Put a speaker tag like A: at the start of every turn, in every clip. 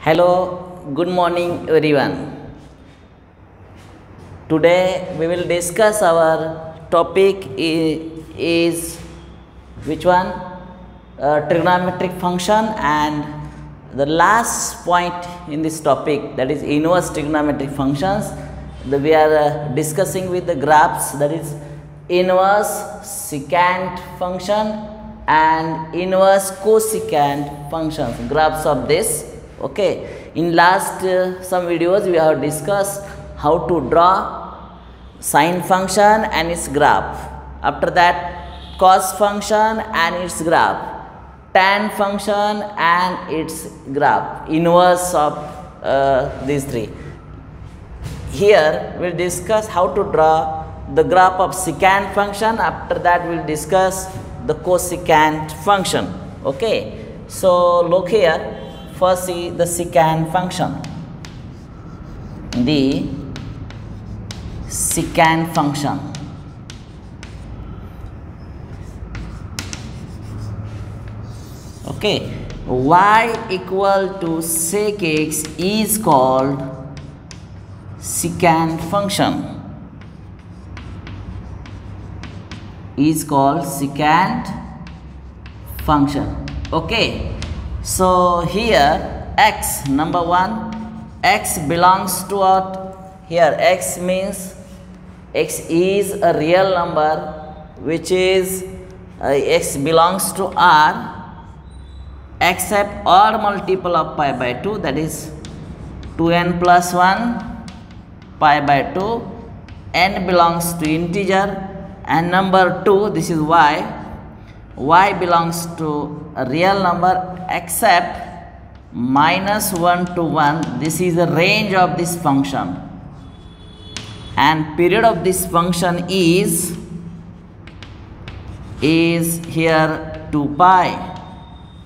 A: Hello, good morning everyone. Today we will discuss our topic is which one? Trigonometric function, and the last point in this topic, that is inverse trigonometric functions. We are discussing with the graphs, that is inverse secant function and inverse cosecant functions, graphs of this. Okay, in last some videos we have discussed how to draw sine function and its graph. After that, cos function and its graph, tan function and its graph, inverse of these three. Here we will discuss how to draw the graph of secant function. After that we will discuss the cosecant function. Okay, so look here. First see the secant function. The secant function. Okay, y equal to sec x is called secant function. Is called secant function. Okay. So here x, number one, x belongs to what? Here x means x is a real number, which is x belongs to R except odd multiple of pi by 2, that is 2n plus 1 pi by 2. N belongs to integer, and number 2, this is y. Y belongs to a real number except minus 1 to 1. This is the range of this function, and period of this function is here 2 pi.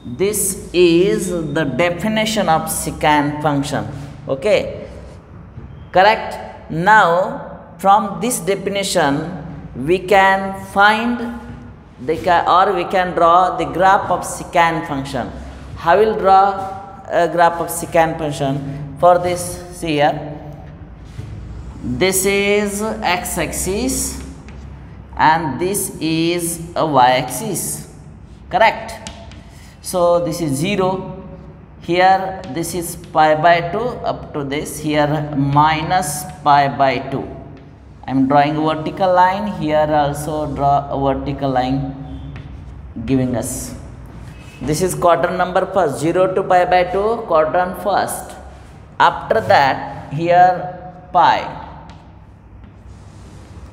A: This is the definition of secant function. Okay, correct. Now from this definition we can find we can draw the graph of secant function. How will draw a graph of secant function? For this, see here, this is x-axis and this is a y-axis, correct? So this is 0, here this is pi by 2 up to this, here minus pi by 2. I am drawing a vertical line, here also draw a vertical line giving us. This is quadrant number first, 0 to pi by 2, quadrant first. After that, here pi.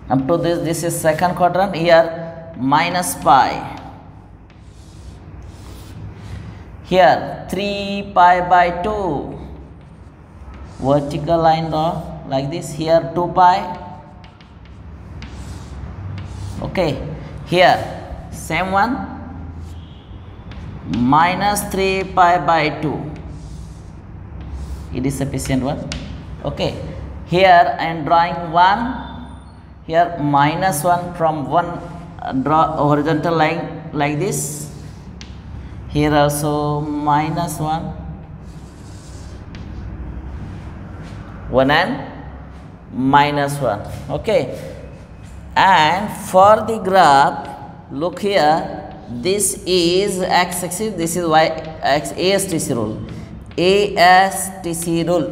A: Up to this is second quadrant, here minus pi. Here 3 pi by 2, vertical line draw like this, here 2 pi. Okay, here same one, minus 3 pi by 2. It is sufficient one. Okay, here I am drawing 1, here minus 1 from 1, draw a horizontal line like this. Here also minus 1 and minus 1. Okay. And for the graph, look here, this is x-axis, this is y-axis, ASTC rule. ASTC rule.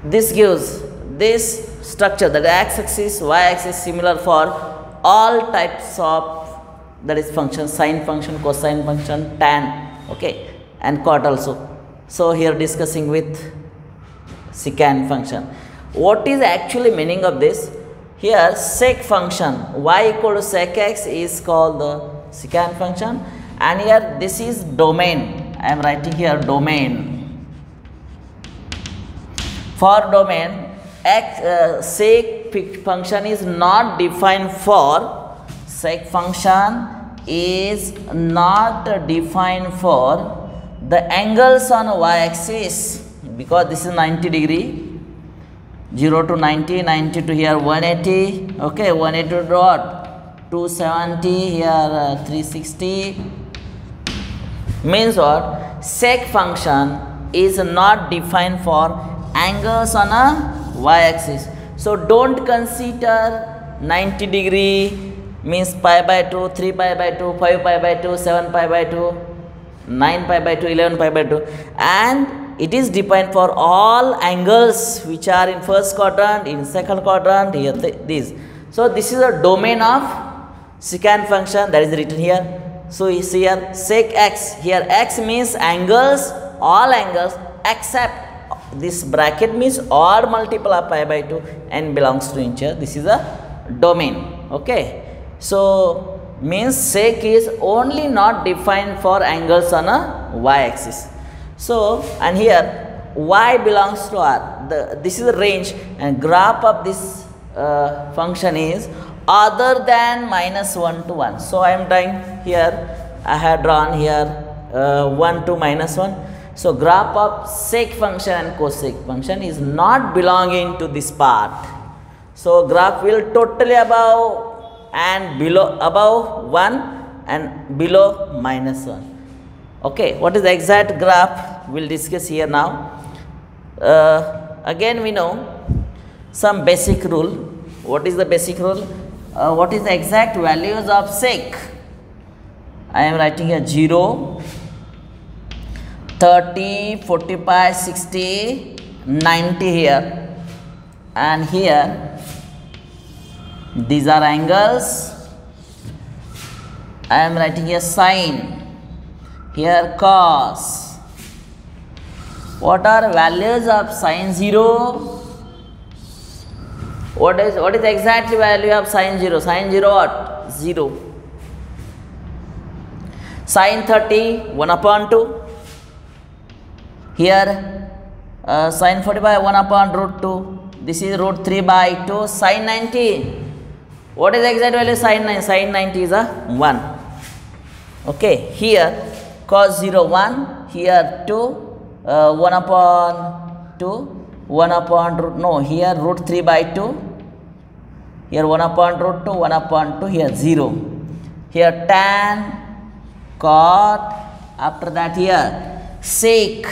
A: This gives this structure, that x-axis, y-axis similar for all types of, that is function, sine function, cosine function, tan, okay, and cot also. So here discussing with secant function. What is actually meaning of this? Here sec function, y equal to sec x is called the secant function, and here this is domain. I am writing here domain. For domain, sec function is not defined for, sec function is not defined for the angles on y-axis, because this is 90 degree. 0 to 90, 90 to here 180, okay, 180 to 270, here 360, Means what? Sec function is not defined for angles on a y-axis. So don't consider 90 degree means pi by 2, 3 pi by 2, 5 pi by 2, 7 pi by 2, 9 pi by 2, 11 pi by 2, and it is defined for all angles which are in first quadrant, in second quadrant, here this. So this is a domain of secant function that is written here. So you see here sec x, here x means angles, all angles except this bracket means odd multiple of pi by 2 and belongs to integer. This is a domain. Okay. So means sec is only not defined for angles on a y-axis. So and here y belongs to r. This is the range and graph of this function is other than -1 to 1. So I am drawing here. I have drawn here 1 to -1. So graph of sec function and cosec function is not belonging to this part. So graph will totally above and below, above 1 and below -1. Okay, what is the exact graph we'll discuss here now. Again we know some basic rule. What is the basic rule? What is the exact values of sec? I am writing here 0, 30, 45, 60, 90 here, and here these are angles. I am writing here sine, here cos. What are values of sine 0? What is the exact value of sine 0? Sine 0 what? 0. Sine 30 1 upon 2. Here sine 45 1 upon root 2. This is root 3 by 2. Sine 90. What is the exact value of sine 90? Sine 90 is a 1. Okay. Here cos 0 1. Here 2 1 upon 2. 1 upon root, no, here root 3 by 2. Here 1 upon root 2. 1 upon 2. Here 0. Here tan, cot. After that here sec.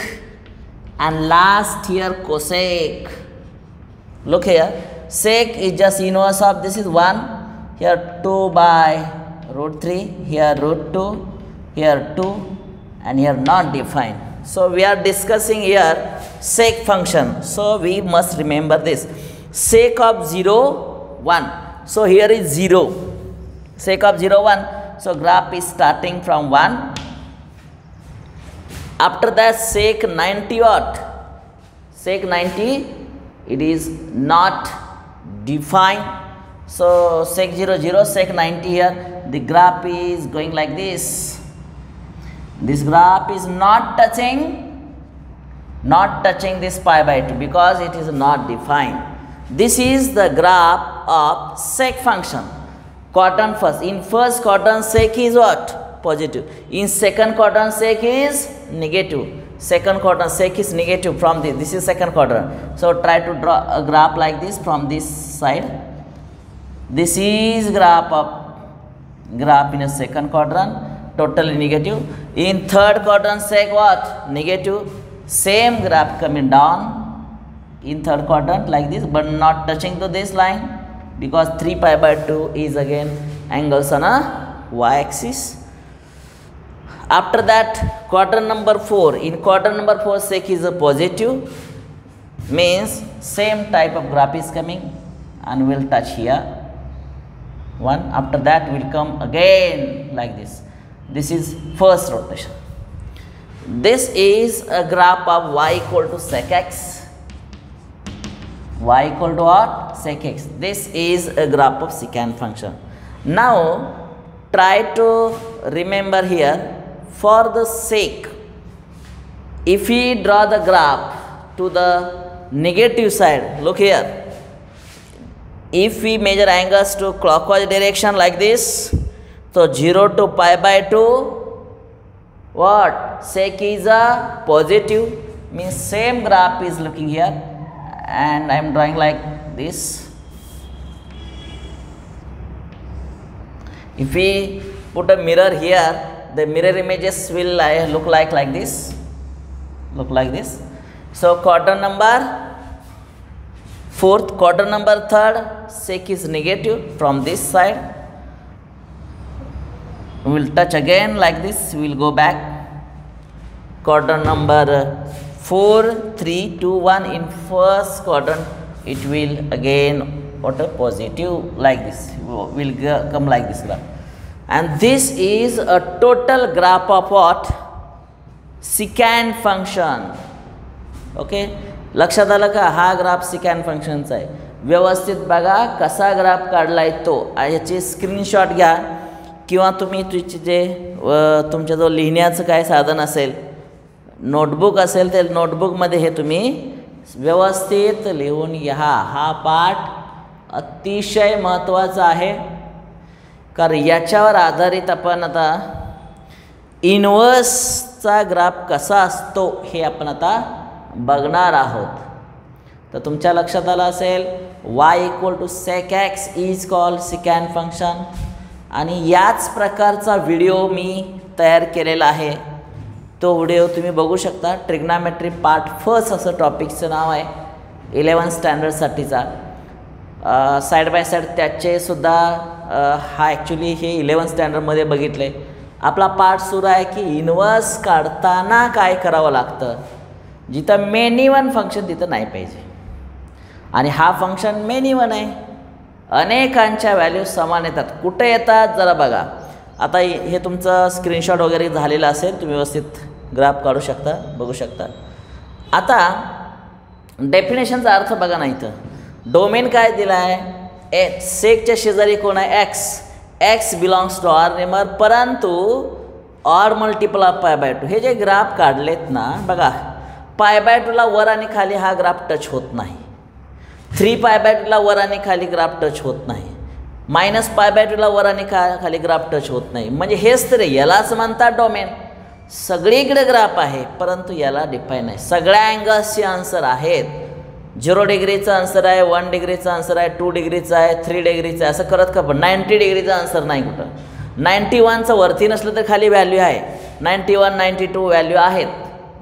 A: And last here cosec. Look here. Sec is just inverse of this is 1. Here 2 by root 3. Here root 2. Here 2. And here not defined. So we are discussing here sec function. So we must remember this. Sec of 0, 1. So here is 0. Sec of 0, 1. So graph is starting from 1. After that sec 90 what? Sec 90, it is not defined. So sec 0, 0, sec 90 here. The graph is going like this. This graph is not touching this pi by 2 because it is not defined. This is the graph of sec function. Quadrant first. In first quadrant sec is what? Positive. In second quadrant sec is negative. Second quadrant sec is negative from this. This is second quadrant. So try to draw a graph like this from this side. This is graph in a second quadrant. Totally negative. In third quadrant sec what? Negative. Same graph coming down in third quadrant like this, but not touching to this line because 3 pi by 2 is again angles on a y-axis. After that quadrant number 4. In quadrant number 4 sec is a positive. Means same type of graph is coming and will touch here. 1. After that will come again like this. This is first rotation. This is a graph of y equal to sec x. Y equal to what? Sec x. This is a graph of secant function. Now try to remember here for the sec. If we draw the graph to the negative side, look here. If we measure angles to clockwise direction like this, so 0 to pi by 2, what? Sec is a positive, means same graph is looking here, and I am drawing like this. If we put a mirror here, the mirror images will look like this. So quadrant number 4th, quadrant number 3rd, sec is negative from this side. We will touch again like this, we will go back. Quadrant number 4, 3, 2, 1 in first quadrant, it will again what a positive like this, will come like this graph. And this is a total graph of what? Secant function. Okay, लक्षात आलं का? हा graph सिकॅन फंक्शनचा आहे. व्यवस्थित बघा कसा graph काढलाय तो. याची स्क्रीनशॉट घ्या किंवा तुम्ही तुमचे जे तुमच्याजवळ लिहिण्याचं काय साधन असेल, नोटबुक असेल, तर नोटबुकमध्ये हे तुम्ही व्यवस्थित लिहून घ्या. हा पाठ अतिशय महत्त्वाचा आहे, कारण याच्यावर आधारित आपण आता इनवर्सचा ग्राफ कसा असतो हे आपण आता बघणार आहोत. तर तुमच्या लक्षात आलं असेल y = sec x is called secant function. आणि याच प्रकारचा व्हिडिओ मी तयार केलेला आहे. तो व्हिडिओ तुम्ही बघू शकता. ट्रिग्नॉमेट्री पार्ट फर्स्ट असं टॉपिकचं नाव आहे 11th स्टँडर्डसाठीचा. साईड बाय साईड त्याचे सुद्धा हा ॲक्च्युली हे 11th स्टँडर्डमध्ये बघितले. आपला पार्ट सुरू आहे की इनवर्स काढताना काय करावं लागतं. जिथं मेनी वन फंक्शन तिथं नाही पाहिजे. आणि हा फंक्शन मेनी वन आहे. अनेकांच्या व्हॅल्यू समान येतात. कुठे येतात जरा बघा. आता हे तुमचं स्क्रीनशॉट वगैरे झालेलं असेल, तुम्ही व्यवस्थित ग्राफ काढू शकता, बघू शकता. आता डेफिनेशनचा अर्थ बघा ना. इथं डोमेन काय दिला आहे? सेकच्या शेजारी कोण आहे? X belongs to odd number, परंतु ऑड मल्टिपल ऑफ π/2. हे जे ग्राफ काढलेत ना बघा, π/2ला वर आणि खाली हा ग्राफ टच होत नाही. 3π/2ला वर आणि खाली ग्राफ टच होत नाही. -π/2ला वर आणि खाली ग्राफ टच होत नाही. म्हणजे हेच तर यालाच म्हणतात डोमेन. सगळीकडे ग्राफ आहे, परंतु याला डिफाईन आहे. सगळ्या अँगल्सचे आन्सर आहेत. 0 डिग्रीचा आन्सर आहे, 1 डिग्रीचा आन्सर आहे, 2 डिग्रीचा आहे, 3 डिग्रीचा आहे. असं करत का? पण 90 डिग्रीचा आन्सर नाही कुठं. 91चं वरती नसलं तर खाली व्हॅल्यू आहे. 91, 92 व्हॅल्यू आहेत.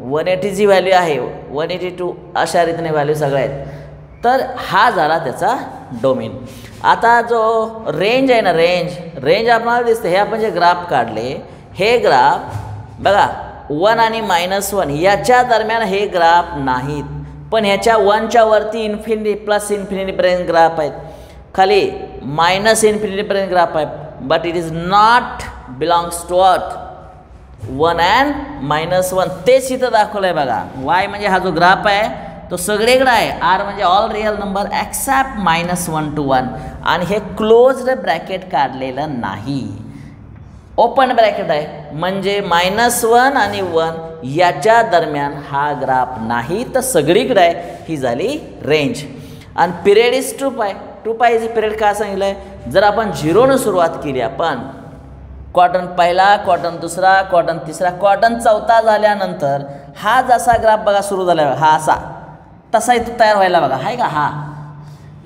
A: 180ची व्हॅल्यू आहे, 182 अशा रीतीने व्हॅल्यू सगळ्या आहेत. तर हा झाला त्याचा डोमेन. आता जो रेंज आहे ना, रेंज आपल्याला दिसते. हे आपण जे ग्राफ काढले, हे ग्राफ बघा 1 आणि -1 याच्या दरम्यान हे ग्राफ नाहीत. पण ह्याच्या 1च्या वरती इन्फिनिटी प्लस इन्फिनिटीपर्यंत ग्राफ आहेत, खाली -इन्फिनिटीपर्यंत ग्राफ आहे. But it is not belongs to what 1 and -1. तेच इथं दाखवलं आहे बघा. y म्हणजे हा जो ग्राफ आहे तो सगळीकडे आहे. r म्हणजे all real number except -1 to 1. आणि हे क्लोज्ड ब्रॅकेट काढलेलं नाही, ओपन ब्रॅकेट आहे. म्हणजे -1 आणि 1 याच्या दरम्यान हा ग्राफ नाही, तर सगळीकडे आहे. ही झाली रेंज. आणि पिरियड इज 2π. 2π इज पिरियड काय सांगितलं आहे? जर आपण 0 सुरुवात केली, आपण क्वाड्रंट पहिला, क्वाड्रंट दुसरा, क्वाड्रंट तिसरा, क्वाड्रंट चौथा झाल्यानंतर हा जसा ग्राफ बघा सुरू झाला, हा असा तसा इथं तयार व्हायला बघा, आहे का? हा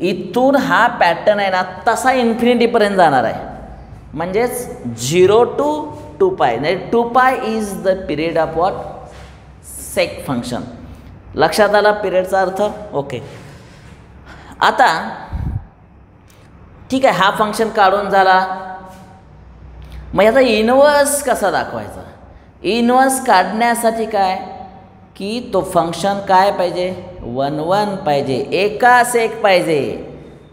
A: इथून हा पॅटर्न आहे ना तसा इन्फिनिटीपर्यंत जाणार आहे. म्हणजेच 0 to 2π. म्हणजे 2π is the period of what sec function. लक्षात आला पिरियडचा अर्थ? ओके. आता ठीक आहे, हा फंक्शन काढून झाला. मग याचा इनवर्स कसा दाखवायचा? इनवर्स काढण्यासाठी काय की तो फंक्शन काय पाहिजे? 1 1 पाहिजे, एकास एक पाहिजे.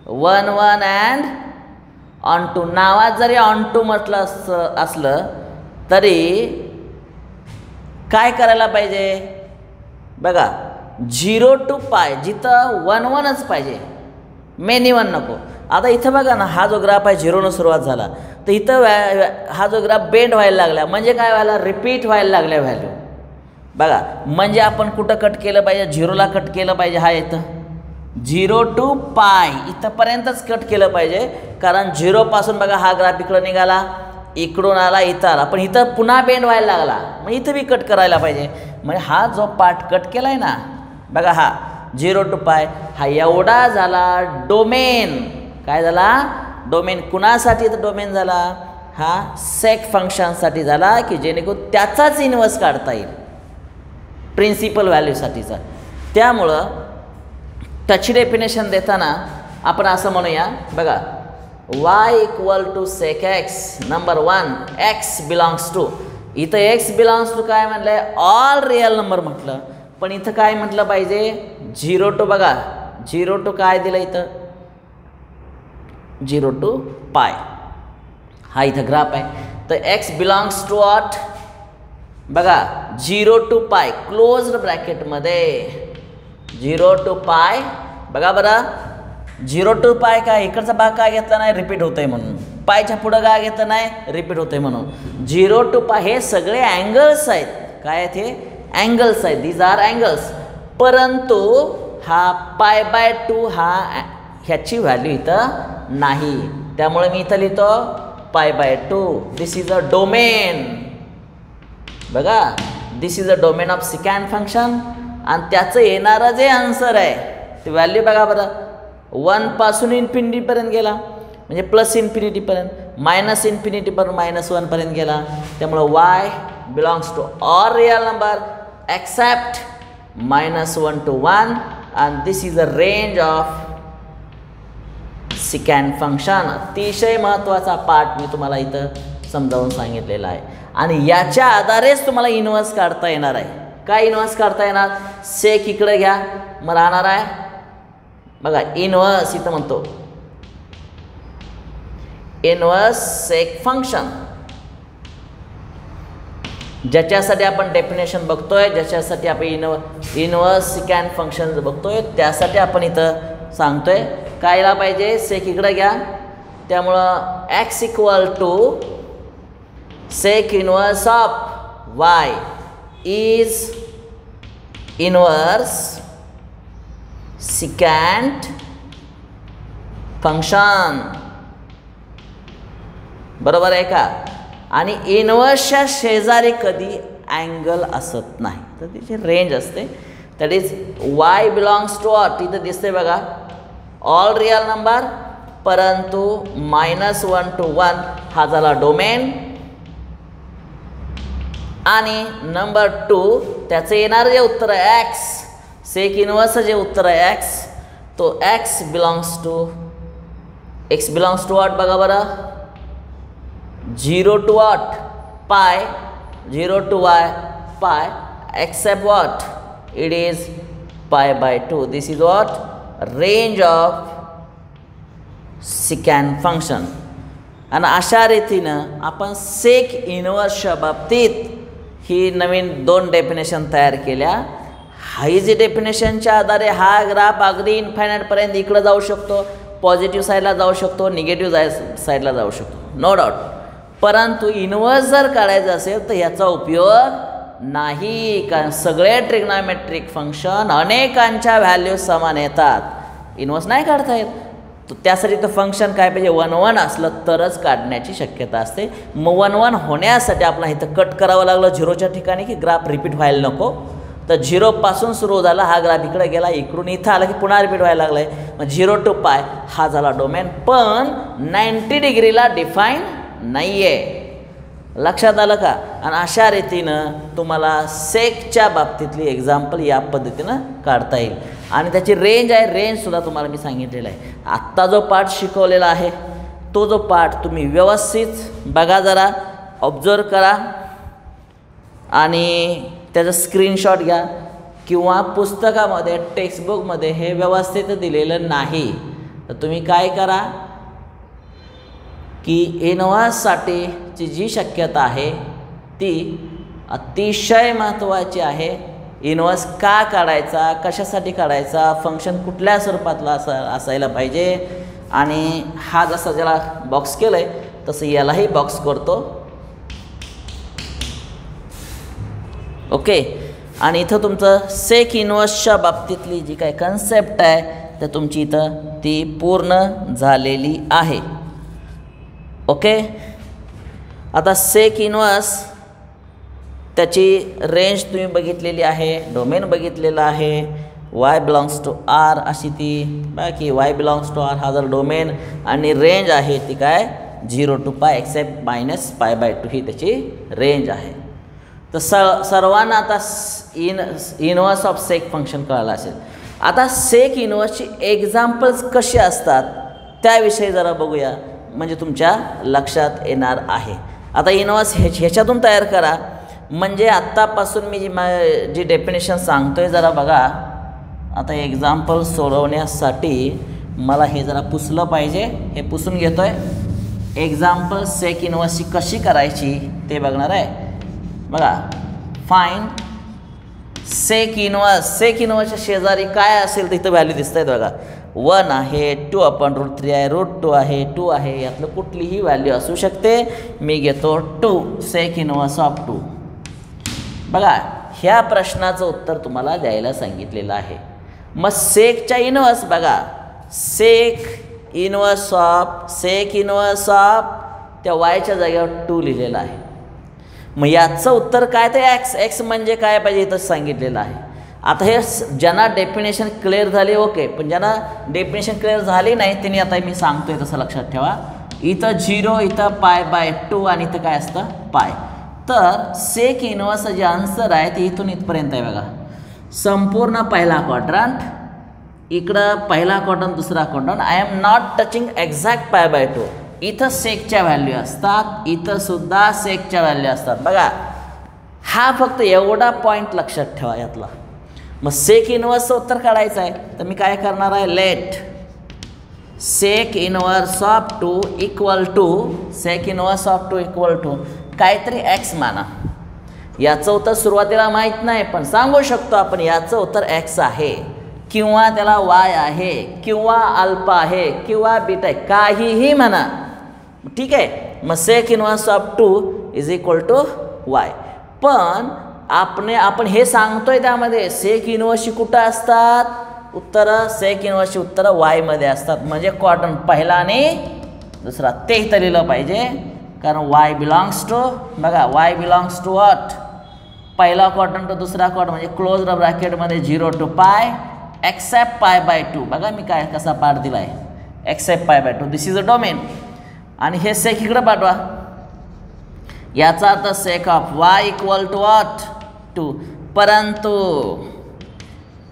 A: 1 1 अँड ऑन2. नावात जरी ऑन2 म्हटलं असलं तरी काय करायला पाहिजे बघा? 0 to π. जिथं 1 1च पाहिजे, मेनी 1 नको. आता इथं बघा ना, हा जो ग्राफ आहे 0 सुरुवात झाला, तर इथं हा जो ग्राफ बेंड व्हायला लागला. म्हणजे काय व्हायला? रिपीट व्हायला लागल्या व्हॅल्यू बघा. म्हणजे आपण कुठं कट केलं पाहिजे? 0ला कट केलं पाहिजे. हा इथं 0 to π इथंपर्यंतच कट केलं पाहिजे, कारण 0 पासून बघा हा ग्राफ इकडं निघाला, इकडून आला, इथं आला, पण इथं पुन्हा बेंड व्हायला लागला. मग इथं बी कट करायला पाहिजे. म्हणजे हा जो पार्ट कट केला आहे ना बघा, हा 0 to π हा एवढा झाला डोमेन. काय झाला? डोमेन. कुणासाठी तर डोमेन झाला? हा सेक फंक्शनसाठी झाला की जेणेकरून त्याचाच इन्व्हर्स काढता येईल प्रिन्सिपल व्हॅल्यूसाठीचा. त्यामुळं त्याची डेफिनेशन देताना आपण असं म्हणूया बघा, y equal to sec x number 1 x belongs to, इथं x बिलॉंग्स टू काय म्हटलं आहे, ऑल रिअल नंबर म्हटलं, पण इथं काय म्हटलं पाहिजे 0 टू, बघा 0 टू काय दिलं इथं 0 टू पाय, हा इथं ग्राफ आहे. तर x बिलॉंग्स टू वॉट, बघा 0 टू पाय क्लोज्ड ब्रॅकेटमध्ये 0 टू पाय, बघा बरं 0 टू पाय काय इकडचा भाग काय घेतला नाही, रिपीट होतंय म्हणून, पायच्या पुढं काय घेतलं नाही, रिपीट होतंय म्हणून. 0 टू पाय हे सगळे अँगल्स आहेत, काय आहेत हे अँगल्स आहेत, दीज आर अँगल्स. परंतु हा पाय बाय 2 हा ह्याची व्हॅल्यू इथं नाही, त्यामुळे मी इथं लिहितो pi by 2. This is a domain, बघा this is a domain of secant function. आणि त्याचं येणारं जे आन्सर आहे ते व्हॅल्यू बघा बरं, 1 पासून इन्फिनिटीपर्यंत गेला म्हणजे प्लस इन्फिनिटीपर्यंत, मायनस इन्फिनिटीपर्यंत -1 पर्यंत गेला. त्यामुळं y belongs to all real number except -1 to 1 and this is the range of secant function. अतिशय महत्त्वाचा पार्ट मी तुम्हाला इथं समजावून सांगितलेला आहे आणि याच्या आधारेच तुम्हाला इन्व्हर्स काढता येणार आहे. काय इन्व्हर्स काढता येणार, सेक इकडे घ्या, मग राहणार आहे बघा इन्व्हर्स, इथं म्हणतो इन्व्हर्स सेक फंक्शन, ज्याच्यासाठी आपण डेफिनेशन बघतोय, ज्याच्यासाठी आपण इन्व्हर्स सिकॅन्ड फंक्शन बघतोय, त्यासाठी आपण इथं सांगतोय कायला पाहिजे, सेक इकडे घ्या. त्यामुळं x equal to sec inverse of y is inverse secant function, बरोबर आहे का. आणि इन्व्हर्सच्या शेजारी कधी अँगल असत नाही, तर त्याची रेंज असते. That is y belongs to what, इथं दिसते बघा ऑल रिअल नंबर, परंतु -1 to 1 हा झाला डोमेन. आणि नंबर 2 त्याचं येणारं जे उत्तर आहे x, सेक इन्व्हर्स जे उत्तर आहे x, तो x बिलॉंग्स टू वॉट बघा बरं 0 to what pi, 0 to y pi except what it is pi by 2. This is what range of secant function. आणि अशा रीतीनं आपण सेक इन्व्हर्सच्या बाबतीत ही नवीन 2 डेफिनेशन तयार केल्या. हाई जी डेफिनेशनच्या आधारे हा ग्राफ अगदी इन्फायनाईटपर्यंत इकडं जाऊ शकतो, पॉझिटिव्ह साईडला जाऊ शकतो, निगेटिव्ह साईडला जाऊ शकतो, नो डाऊट. परंतु इन्व्हर्स जर काढायचं असेल तर ह्याचा उपयोग नाही, कारण सगळे ट्रिग्नॉमेट्रिक फंक्शन अनेकांच्या व्हॅल्यू समान येतात, इन्व्हर्स नाही काढता येत. तर त्यासाठी तर फंक्शन काय पाहिजे 1-1 असलं तरच काढण्याची शक्यता असते. मग 1-1 होण्यासाठी आपल्याला इथं कट करावं लागलं 0च्या ठिकाणी की ग्राफ रिपीट व्हायला नको. तर 0 पासून सुरू झाला, हा ग्राफ इकडे गेला, इकडून इथं आला की पुन्हा रिपीट व्हायला लागलाय. मग 0 टू पाय हा झाला डोमेन, पण 90 डिग्रीला डिफाईन नाही आहे, लक्षात आलं का. आणि अशा रीतीनं तुम्हाला सेकच्या बाबतीतली एक्झाम्पल या पद्धतीनं काढता येईल. आणि त्याची रेंज आहे, रेंजसुद्धा तुम्हाला मी सांगितलेलं आहे. आत्ता जो पार्ट शिकवलेला आहे तो जो पार्ट तुम्ही व्यवस्थित बघा, जरा ऑब्झर्व करा आणि त्याचं स्क्रीनशॉट घ्या, किंवा पुस्तकामध्ये टेक्स्टबुकमध्ये हे व्यवस्थित दिलेलं नाही तर तुम्ही काय करा की इन्व्हर्ससाठीची जी शक्यता आहे ती अतिशय महत्त्वाची आहे. इन्व्हर्स का काढायचा, कशासाठी काढायचा, फंक्शन कुठल्या स्वरूपातला असायला पाहिजे. आणि हा जसा ज्याला बॉक्स केलं आहे तसं यालाही बॉक्स करतो, ओके. आणि इथं तुमचं सेक इन्व्हर्सच्या बाबतीतली जी काही कन्सेप्ट आहे तर तुमची इथं ती पूर्ण झालेली आहे, ओके. आता सेक इन्व्हर्स त्याची रेंज तुम्ही बघितलेली आहे, डोमेन बघितलेला आहे, y बिलॉंग्स टू r अशी ती बाकी y बिलॉंग्स टू r हा जर डोमेन आणि रेंज आहे ती काय 0 to पाय एक्सेप्ट मायनस π/2 ही त्याची रेंज आहे. तर सर्वांना आता इनवर्स ऑफ सेक फंक्शन कळालं असेल. आता सेक इनवर्सची एक्झाम्पल्स कशी असतात त्याविषयी जरा बघूया, म्हणजे तुमच्या लक्षात येणार आहे. आता इनवर्स ह्याच्यातून तयार करा, म्हणजे आत्तापासून मी जी डेफिनेशन सांगतोय जरा बघा. आता एक्झाम्पल सोडवण्यासाठी मला हे जरा पुसलं पाहिजे, हे पुसून घेतो आहे. एक्झाम्पल सेक इनवर्सची कशी करायची ते बघणार आहे. बघा, फाइंड सेक इनवर्स. सेक इनवर्सच्या शेजारी काय असेल तर इथं व्हॅल्यू दिसत आहेत बघा. 1 आहे, 2/√3 आहे, √2 आहे, 2 आहे, यातलं कुठलीही व्हॅल्यू असू शकते. मी घेतो 2, सेक इनवर्स ऑफ 2. बघा, ह्या प्रश्नाचं उत्तर तुम्हाला द्यायला सांगितलेलं आहे. मग सेकच्या इनवर्स बघा, सेक इनवर्स ऑफ त्या वायच्या जागेवर 2 लिहिलेलं आहे. मग याचं उत्तर काय ते एक्स म्हणजे काय पाहिजे इथं सांगितलेलं आहे. आता हे ज्यांना डेफिनेशन क्लिअर झाली ओके, पण ज्यांना डेफिनेशन क्लिअर झाली नाही त्यांनी आता मी सांगतोय तसं लक्षात ठेवा. इथं 0, इथं π/2 आणि इथं काय असतं पाय. तर सेक इनवर्स जे आन्सर आहे ते इथून इथपर्यंत आहे बघा. संपूर्ण पहिला क्वाड्रंट, इकडं पहिला क्वाड्रंट, दुसरा quadrant. I am not touching exact π/2. इथं सेकच्या व्हॅल्यू असतात, इथं सुद्धा सेकच्या व्हॅल्यू असतात. बघा, हा फक्त एवढा पॉईंट लक्षात ठेवा यातला. मग सेक इनवर्सचं उत्तर काढायचं आहे तर मी काय करणार आहे, let sec inverse of 2 equal to sec inverse of 2 equal to काहीतरी एक्स माना. याचं उत्तर सुरुवातीला माहीत नाही, पण सांगू शकतो आपण याचं उत्तर एक्स आहे, किंवा त्याला वाय आहे, किंवा अल्फा आहे, किंवा बीटा आहे, काहीही म्हणा. ठीक आहे. मग sec inverse of 2 is equal to y. पण आपण हे सांगतोय त्यामध्ये सेक इनवर्सची कुठं असतात उत्तरं, सेक इनवर्सची उत्तरं वायमध्ये असतात. म्हणजे क्वाड्रंट पहिला आणि दुसरा ते इथं लिहिलं पाहिजे, कारण वाय बिलॉंग्स टू, बघा वाय बिलॉंग्स टू व्हॉट, पहिला क्वाड्रंट टू दुसरा क्वाड्रंट, म्हणजे क्लोज ब्रॅकेटमध्ये 0 to पाय एक्सेप्ट π/2. बघा मी काय कसा पार्ट दिला आहे, except π/2. This is a domain. आणि हे सेक इकडं पाठवा. याचा अर्थ sec of y equal to what 2. परंतु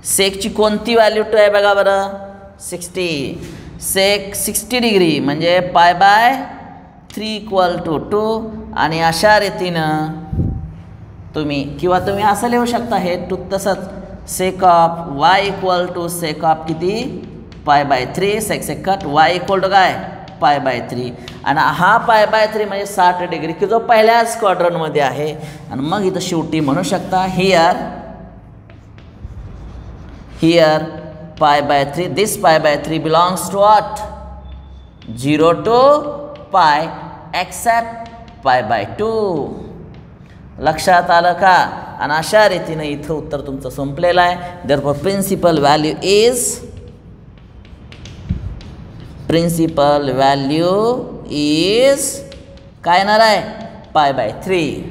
A: सेकची कोणती व्हॅल्यू 2 आहे बघा बरं, 60. सेक 60 डिग्री म्हणजे π/3 इक्वल टू 2. आणि अशा रीतीनं तुम्ही असं लिहू शकता हे 2 तसंच, sec of y equal to sec of किती π/3, secant y equal to काय π/3. आणि हा π/3 म्हणजे 60 डिग्री की जो पहिल्याच क्वाड्रंटमध्ये आहे. आणि मग इथं शेवटी म्हणू शकता here π/3, this π/3 belongs to what 0 to pi except π/2. लक्षात आलं का. आणि अशा रीतीनं इथं उत्तर तुमचं संपलेलं आहे. देअरफॉर प्रिन्सिपल व्हॅल्यू इज काय येणार आहे π/3.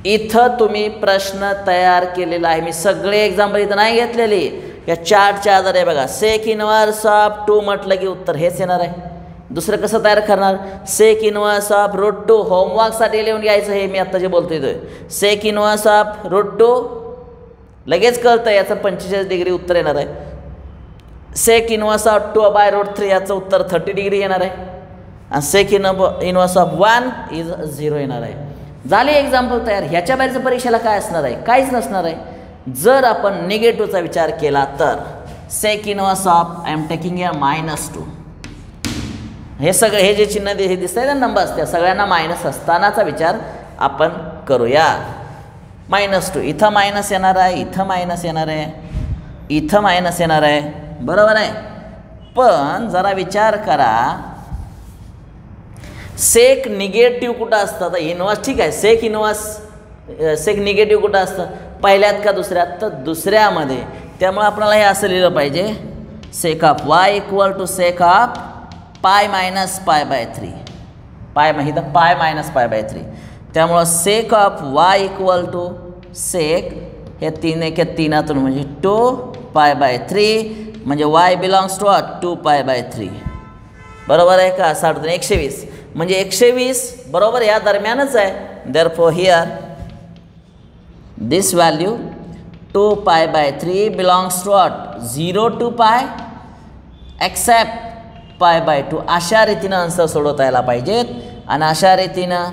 A: इथं तुम्ही प्रश्न तयार केलेला आहे. मी सगळे एक्झाम्पल इथं नाही घेतलेली, या चार्टच्या आधारे बघा. सेक इनवर्स ऑफ 2 म्हटलं की उत्तर हेच येणार आहे. दुसरं कसं तयार करणार, सेक इनवर्स ऑफ √2 होमवर्कसाठी लिहून घ्यायचं. हे मी आत्ता जे बोलतोय सेक इनवर्स ऑफ √2 लगेच कळतं याचं 45 डिग्री उत्तर येणार आहे. सेक इनवर्स ऑफ 2/√3 याचं उत्तर 30 डिग्री येणार आहे. आणि सेक इनवर्स ऑफ 1 इज 0 येणार आहे. झाले एक्झाम्पल तयार. ह्याच्या बाहेरचं परीक्षेला काय असणार आहे, काहीच नसणार आहे. जर आपण निगेटिव्हचा विचार केला तर sec inverse of I am taking a -2. हे सगळे हे जे चिन्ह हे दिसत आहे ना नंबर्स, त्या सगळ्यांना मायनस असतानाचा विचार आपण करूया. -2 इथं मायनस येणार आहे, इथं मायनस येणार आहे, इथं मायनस येणार आहे, बरोबर आहे. पण जरा विचार करा, सेक निगेटिव्ह कुठं असतं, तर इनवर्स ठीक आहे. सेक निगेटिव्ह कुठं असतं, पहिल्यात का दुसऱ्यात, तर दुसऱ्यामध्ये. त्यामुळे आपल्याला हे असं लिहिलं पाहिजे, sec of y equal to sec of pi minus π/3. Pi माहिती पाय मायनस π/3. त्यामुळं sec of y equal to sec हे 3 1 3 म्हणजे 2π/3 म्हणजे वाय बिलॉंग्स टू 2π/3. बरोबर आहे का. 120. म्हणजे 120 बरोबर या दरम्यानच आहे. Therefore here this value 2 pi by 3 belongs to what 0 to pi except pi by 2. अशा रीतीनं आन्सर सोडवता यायला पाहिजेत. आणि अशा रीतीनं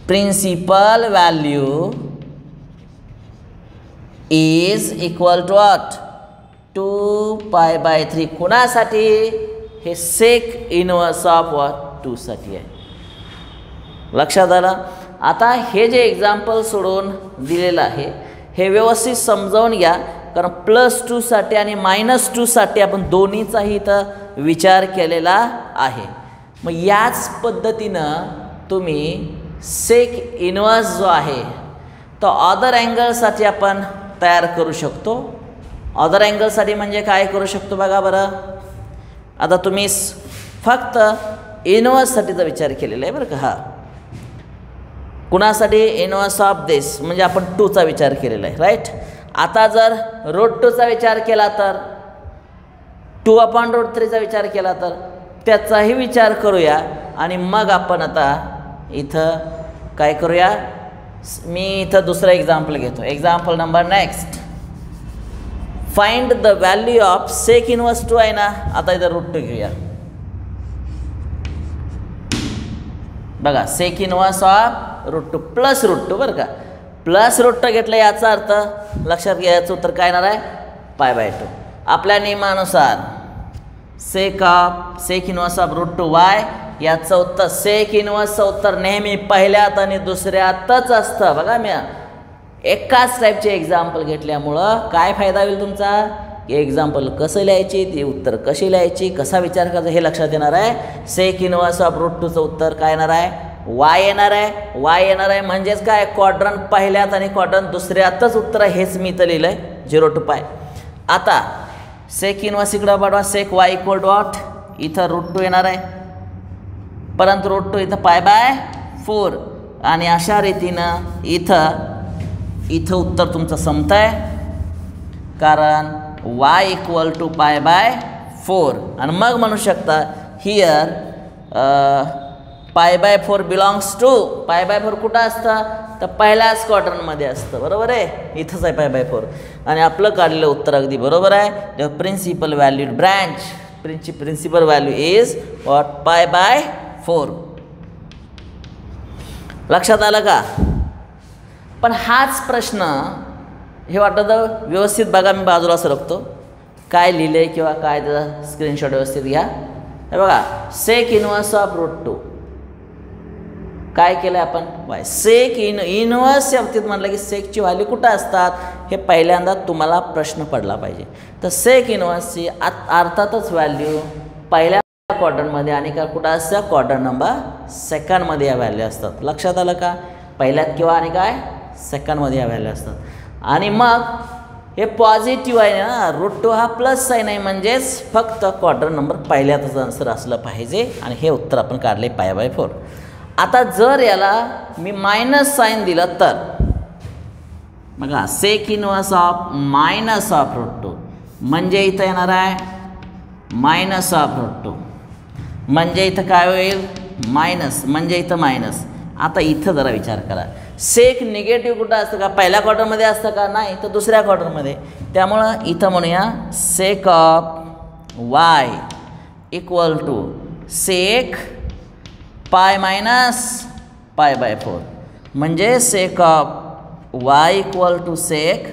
A: principal value is equal to what 2 pi by 3. कुणासाठी? हे सेक इनवर्स ऑफ व्हॉट 2 साठी आहे. लक्षात आलं. आता हे जे एक्झाम्पल सोडून दिलेलं आहे हे व्यवस्थित समजावून घ्या, कारण +2 साठी आणि -2 साठी आपण दोन्हीचाही इथं विचार केलेला आहे. मग याच पद्धतीनं तुम्ही सेक इनवर्स जो आहे तो ऑदर अँगलसाठी आपण तयार करू शकतो. ऑदर अँगलसाठी म्हणजे काय करू शकतो बघा बरं. आता तुम्ही फक्त इनवर्ससाठीचा विचार केलेला आहे बरं का. हा कुणासाठी? इनवर्स ऑफ दिस म्हणजे आपण 2चा विचार केलेला आहे, राईट. आता जर √2चा विचार केला तर 2/√3चा विचार केला तर त्याचाही विचार करूया. आणि मग आपण आता इथं काय करूया, मी इथं दुसरं एक्झाम्पल घेतो. Example number next. Find the value of sec inverse 2 आहे ना. आता इथं √2 घेऊया बघा. सेक इनवर्स ऑफ √2 प्लस √2 बरं का. प्लस √2 घेतलं याचा अर्थ लक्षात घ्या, याचं उत्तर काय येणार आहे पाय बाय 2. आपल्या नियमानुसार सेक इनवर्स ऑफ √2 y याचं उत्तर सेक इनवर्सचं उत्तर नेहमी पहिल्यात आणि दुसऱ्यातच असतं. बघा मी एकाच टाईपचे एक्झाम्पल घेतल्यामुळं काय फायदा होईल तुमचा, एक्झाम्पल कसं लिहायची, ती उत्तर कशी लिहायची, कसा विचार करायचा हे लक्षात येणार आहे. सेक इनवर्स ऑफ √2चं उत्तर काय येणार आहे y येणार आहे. y येणार आहे म्हणजेच काय क्वाड्रंट पहिल्यात आणि क्वाड्रंट दुसऱ्यातच उत्तर आहे. हेच मी इथं लिहिलं आहे 0 to पाय. आता सेक इनवर्स इकडं पाठवा. सेक y इक्वल टू व्हॉट इथं √2 येणार आहे, परंतु √2 इथं पाय बाय 4. आणि अशा रीतीनं इथं उत्तर तुमचं संपत आहे, कारण y equal to pi by 4. आणि मग म्हणू शकता here pi by 4 belongs to. Pi by 4 कुठं असतं तर पहिल्याच क्वाड्रंटमध्ये असतं, बरोबर आहे. इथंच आहे पाय बाय 4. आणि आपलं काढलेलं उत्तर अगदी बरोबर आहे. The principal valued branch principal value is what pi by 4. लक्षात आलं का. पण हाच प्रश्न हे वाटतं व्यवस्थित बघा, मी बाजूला सरकतो काय लिहिलं आहे किंवा काय त्याचा स्क्रीनशॉट व्यवस्थित घ्या. हे बघा सेक इनवर्स ऑफ √2 काय केलं आहे आपण वाय. सेक इनवर्स या बाबतीत म्हटलं की सेकची व्हॅल्यू कुठं असतात हे पहिल्यांदा तुम्हाला प्रश्न पडला पाहिजे. तर सेक इनवर्सची अर्थातच व्हॅल्यू पहिल्या क्वाड्रंटमध्ये आणि का कुठं असतं क्वाड्रंट नंबर 2मध्ये या व्हॅल्यू असतात. लक्षात आलं का. पहिल्यात किंवा आणि काय 2मध्ये या व्हॅल्यू असतात. आणि मग हे पॉझिटिव्ह आहे ना, √2 हा प्लस साईन आहे म्हणजेच फक्त क्वाड्रंट नंबर पहिल्यातच आन्सर असलं पाहिजे. आणि हे उत्तर आपण काढले पाय बाय 4. आता जर याला मी मायनस साईन दिलं तर बघा सेक इनवर्स ऑफ -√2 म्हणजे इथं येणार आहे -√2 म्हणजे इथं काय होईल मायनस म्हणजे इथं मायनस. आता इथं जरा विचार करा, सेक निगेटिव्ह कुठं असतं का पहिल्या क्वार्टरमध्ये असतं का नाही तर दुसऱ्या क्वार्टरमध्ये. त्यामुळं इथं म्हणूया sec of y equal to sec pi minus pi by 4 म्हणजे sec of y equal to sec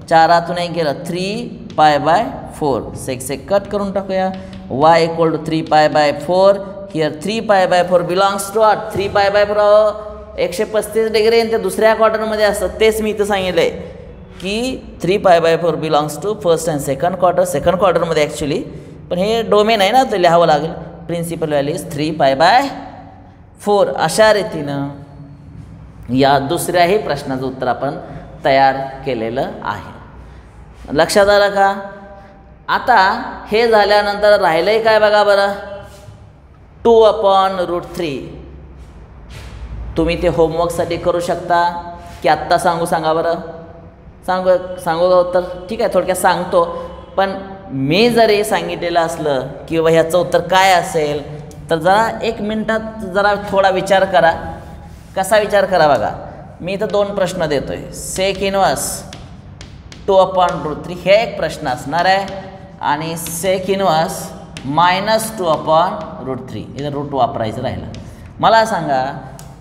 A: 4 गेलं 3 पाय बाय 4. सेक कट करून टाकूया. y equal to 3 pi by 4. Here 3 pi by 4 belongs to what 3 pi by 4 135 degree आणि ते दुसऱ्या क्वार्टरमध्ये असतं. तेच मी इथं सांगितलं आहे की 3 pi by 4 belongs to first and second quarter. Second क्वार्टरमध्ये ॲक्च्युली, पण हे डोमेन आहे ना ते लिहावं लागेल. Principal value is 3 pi by 4. अशा रीतीनं या दुसऱ्याही प्रश्नाचं उत्तर आपण तयार केलेलं आहे. लक्षात आलं का. आता हे झाल्यानंतर राहिलंय काय बघा बरं 2/√3. तुम्ही ते होमवर्कसाठी करू शकता की आत्ता सांगा बरं. सांगू का उत्तर. ठीक आहे थोडक्यात सांगतो, पण मी जर हे सांगितलेलं असलं किंवा ह्याचं उत्तर काय असेल तर जरा 1 मिनिटात जरा थोडा विचार करा. कसा विचार करा बघा. मी इथं 2 प्रश्न देतोय. सेक इनवर्स 2/√3 हे एक प्रश्न असणार आहे आणि सेक इनवर्स -2/√3 इथं रूट वापरायचं राहिलं. मला सांगा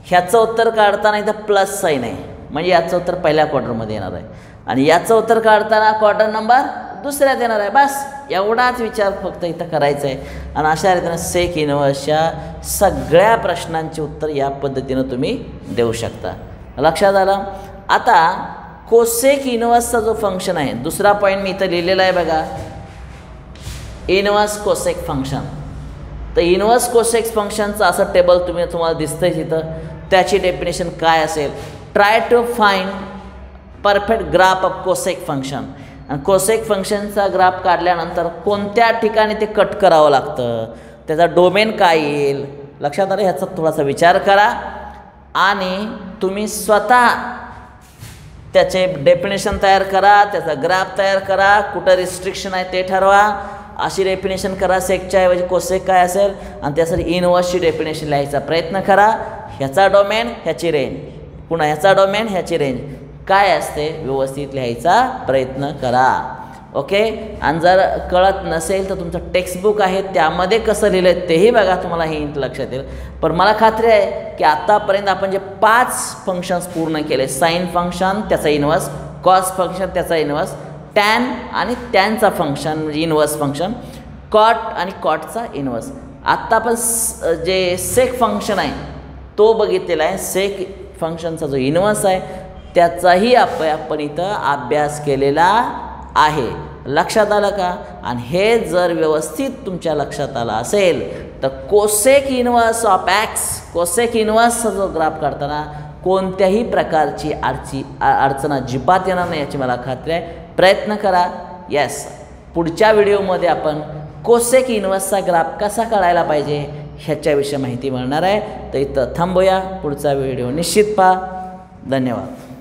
A: ह्याचं उत्तर काढताना इथं प्लस साईन आहे म्हणजे याचं उत्तर पहिल्या क्वार्टरमध्ये येणार आहे आणि याचं उत्तर काढताना क्वार्टर नंबर दुसऱ्यात येणार आहे. बस एवढाच विचार फक्त इथं करायचं आहे आणि अशा रीतीनं सेक इनवर्सच्या सगळ्या प्रश्नांचे उत्तर या पद्धतीनं तुम्ही देऊ शकता. लक्षात आलं. आता कोसेक इनवर्सचा जो फंक्शन आहे दुसरा पॉईंट मी इथं लिहिलेला आहे बघा. Inverse cosec function. तर इनवर्स कोसेक फंक्शनचं असं टेबल तुम्हाला दिसतंय तिथं. त्याची डेफिनेशन काय असेल. Try to find perfect graph of cosec function. आणि कोसेक फंक्शनचा ग्राफ काढल्यानंतर कोणत्या ठिकाणी ते कट करावं लागतं त्याचा डोमेन काय येईल लक्षात आलं. ह्याचा थोडासा विचार करा आणि तुम्ही स्वतः त्याचे डेफिनेशन तयार करा, त्याचा ग्राफ तयार करा, कुठं रिस्ट्रिक्शन आहे ते ठरवा. अशी डेफिनेशन करा सेकच्या ऐवजी कोसेक काय असेल आणि त्यासाठी इनवर्सची डेफिनेशन लिहायचा प्रयत्न करा. ह्याचा डोमेन ह्याची रेंज, पुन्हा ह्याचा डोमेन ह्याची रेंज काय असते व्यवस्थित लिहायचा प्रयत्न करा. ओके. आणि जर कळत नसेल तर तुमचं टेक्स्टबुक आहे त्यामध्ये कसं लिहिलं आहे तेही बघा, तुम्हाला हिंट लक्षात येईल. पण मला खात्री आहे की आत्तापर्यंत आपण जे 5 फंक्शन्स पूर्ण केले, साईन फंक्शन त्याचा इनवर्स, कॉस फंक्शन त्याचा इनवर्स, टॅन आणि टॅनचा फंक्शन म्हणजे इनवर्स फंक्शन, कॉट आणि कॉटचा इनवर्स. आत्ता आपण जे सेक फंक्शन आहे तो बघितलेला आहे. सेक फंक्शनचा जो इनवर्स आहे त्याचाही आपण इथं अभ्यास केलेला आहे. लक्षात आलं का. आणि हे जर व्यवस्थित तुमच्या लक्षात आलं असेल तर cosec inverse of x, cosec इनवर्सचा जो ग्राफ काढताना कोणत्याही प्रकारची अडचण अजिबात येणार नाही याची मला खात्री आहे. प्रयत्न करा. येस, पुढच्या व्हिडिओमध्ये आपण कोसेक इनवर्सचा ग्राफ कसा काढायला पाहिजे ह्याच्याविषयी माहिती मिळणार आहे. तर इथं थांबूया. पुढचा व्हिडिओ निश्चित पहा. धन्यवाद.